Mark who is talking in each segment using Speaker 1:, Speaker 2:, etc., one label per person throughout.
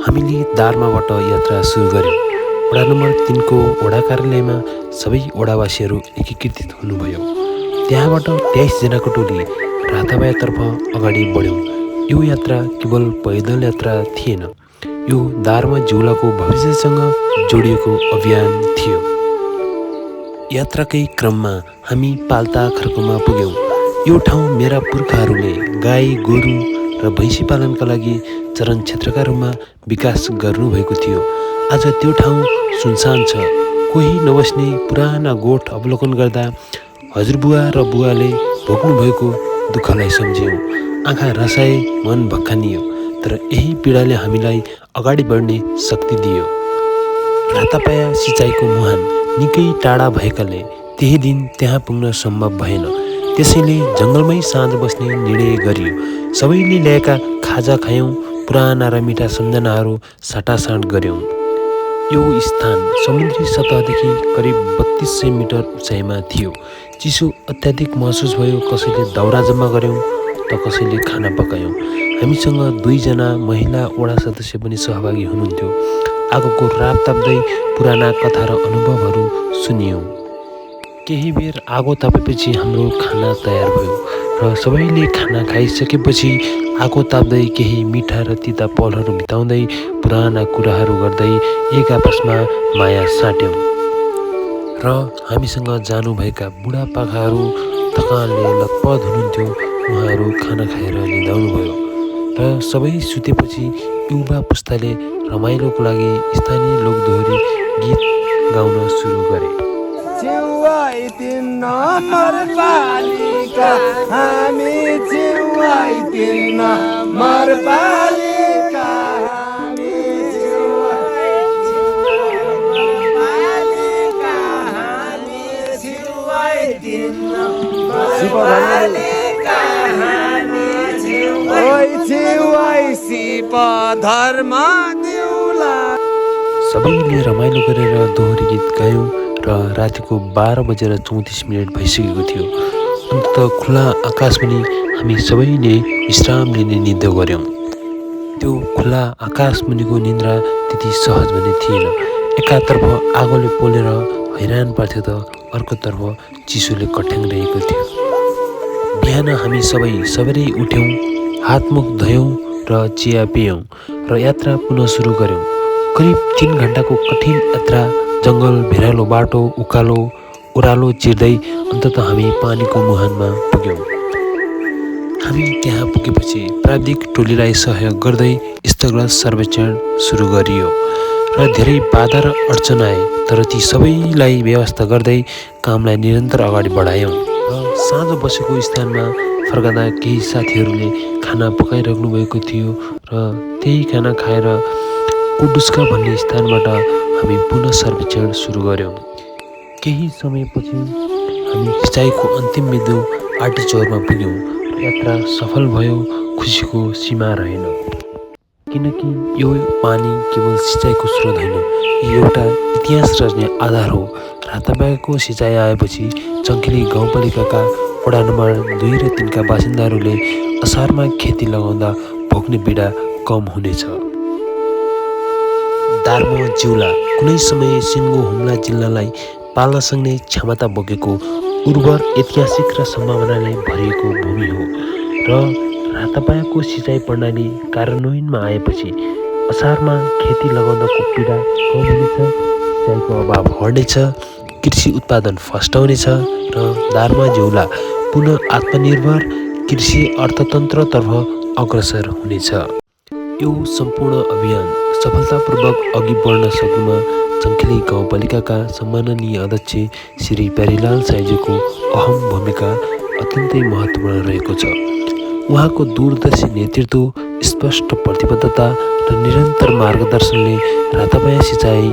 Speaker 1: हामीले दार्माबाट यात्रा सुरु गर्यौँ। वडा नम्बर 3 को वडा कार्यालयमा सबै वडावासीहरू एकीकृत हुनुभयो। त्यहाँबाट 23 जनाको टोली राताबायातर्फ अगाडि बढ्यौँ। यो यात्रा केवल पैदल यात्रा थिएन, यो दार्मा जिउलाको भविष्यसँग जोडिएको अभियान थियो। यात्राकै क्रममा हामी पाल्ता खर्कमा पुग्यौँ। यो ठाउँ मेरा पुर्खाहरूले गाई गोरु र भैँसी पालनका लागि चरण क्षेत्रका रूपमा विकास गर्नुभएको थियो। आज त्यो ठाउँ सुनसान छ, कोही नबस्ने पुराना गोठ अवलोकन गर्दा हजुरबुवा र बुवाले भोग्नुभएको दुःखलाई सम्झ्यौँ। आँखा रसाए, मन भक्कानियो, तर यही पीडाले हामीलाई अगाडि बढ्ने शक्ति दियो। रातापाया सिँचाइको मुहान निकै टाढा भएकाले त्यही दिन त्यहाँ पुग्न सम्भव भएन। त्यसैले जङ्गलमै साँझ बस्ने निर्णय गरियो। सबैले ल्याएका खाजा खायौँ, पुराना र मिठा सम्झनाहरू साटासाट गऱ्यौँ। यो स्थान समुद्री सतहदेखि करिब 3200 मिटर उचाइमा थियो। चिसो अत्याधिक महसुस भयो। कसैले दाउरा जम्मा गऱ्यौँ त कसैले खाना पकायौँ। हामीसँग 2 जना महिला वडा सदस्य पनि सहभागी हुनुहुन्थ्यो। आगोको राप ताप्दै पुराना कथा र अनुभवहरू सुनियौँ। केही बेर आगो तापेपछि हाम्रो खाना तयार भयो र सबैले खाना खाइसकेपछि आगो ताप्दै केही मिठा र तिता पलहरू बिताउँदै पुराना कुराहरू गर्दै एक आपसमा माया साट्यौँ। र हामीसँग जानुभएका बुढापाकाहरू थकानले लतपत हुनुहुन्थ्यो। उहाँहरू खाना खाएर निदाउनुभयो र सबै सुतेपछि युवा पुस्ताले रमाइलोको लागि स्थानीय लोकदोहोरी गीत गाउन सुरु गरे।
Speaker 2: चिउवाई 3 नम्बर पालिका, हामी चिउवाई 3 नम्बर पालिका, हामी चिउवाई 3 नम्बर पालिका, ओइ चिउवाई सिप धर्म दिउला।
Speaker 1: सबैले रमाइलो गरेर दोहोरी गीत गायौँ र रातिको 12:34 भइसकेको थियो। अन्ततः खुला आकाशमुनि हामी सबैले विश्राम लिने निधो गऱ्यौँ। त्यो खुला आकाशमुनिको निन्द्रा त्यति सहज भने थिएन। एकातर्फ आगोले पोलेर हैरान पार्थ्यो त अर्कोतर्फ चिसोले कठ्याङ्ग्याएको थियो। बिहान हामी सबैले उठ्यौँ, हातमुख धोयौँ र चिया पियौँ र यात्रा पुनः सुरु गऱ्यौँ। करिब 3 घण्टाको कठिन यात्रा, जङ्गल, भिरालो बाटो, उकालो ओह्रालो चिर्दै अन्ततः हामी पानीको मुहानमा पुग्यौँ। हामी त्यहाँ पुगेपछि प्राविधिक टोलीलाई सहयोग गर्दै स्थलगत सर्वेक्षण सुरु गरियो र धेरै बाधा र अडचन आए, तर ती सबैलाई व्यवस्था गर्दै कामलाई निरन्तर अगाडि बढायौँ। र साँझ बसेको स्थानमा फर्कँदा केही साथीहरूले खाना पकाइराख्नु भएको थियो र त्यही खाना खाएर कुडुस्का भन्ने स्थानबाट हामी पुनः सर्वेक्षण सुरु गऱ्यौँ। केही समयपछि हामी सिँचाइको अन्तिम बिन्दु आटीचौरमा पुग्यौँ र यात्रा सफल भयो। खुसीको सीमा रहेन, किनकि यो पानी केवल सिँचाइको स्रोत होइन, यो एउटा इतिहास रच्ने आधार हो। रातापायाको सिँचाइ आएपछि चङ्खिली गाउँपालिकाका वडा नम्बर 2 र 3 का बासिन्दाहरूले असारमा खेती लगाउँदा भोग्ने पीडा कम हुनेछ। दार्मा जिउला कुनै समय सिङ्गो हुम्ला जिल्लालाई पाल्न सक्ने क्षमता बोकेको उर्वर, ऐतिहासिक र सम्भावनाले भरिएको भूमि हो र रातापायाको सिँचाइ प्रणाली कार्यान्वयनमा आएपछि असारमा खेती लगाउँदाको पीडा कम हुनेछ, सिँचाइको अभाव हट्नेछ, कृषि उत्पादन फस्टाउनेछ र दार्मा जिउला पुनः आत्मनिर्भर कृषि अर्थतन्त्रतर्फ अग्रसर हुनेछ। यो सम्पूर्ण अभियान सफलतापूर्वक अघि बढ्न सक्नुमा चङ्खिली गाउँपालिकाका सम्माननीय अध्यक्ष श्री प्यारीलाल साइजोको अहम भूमिका अत्यन्तै महत्त्वपूर्ण रहेको छ। उहाँको दूरदर्शी नेतृत्व, स्पष्ट प्रतिबद्धता र निरन्तर मार्गदर्शनले रातापाया सिँचाइ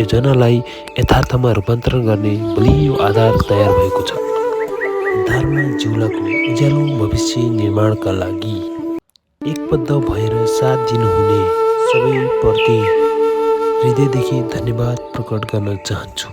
Speaker 1: योजनालाई यथार्थमा रूपान्तरण गर्ने बलियो आधार तयार भएको छ। दार्मा जिउलाको उज्यालो भविष्य निर्माणका लागि एकबद्ध भएर साथ दिनुहुने सबैप्रति हृदयदेखि धन्यवाद प्रकट गर्न चाहन्छु।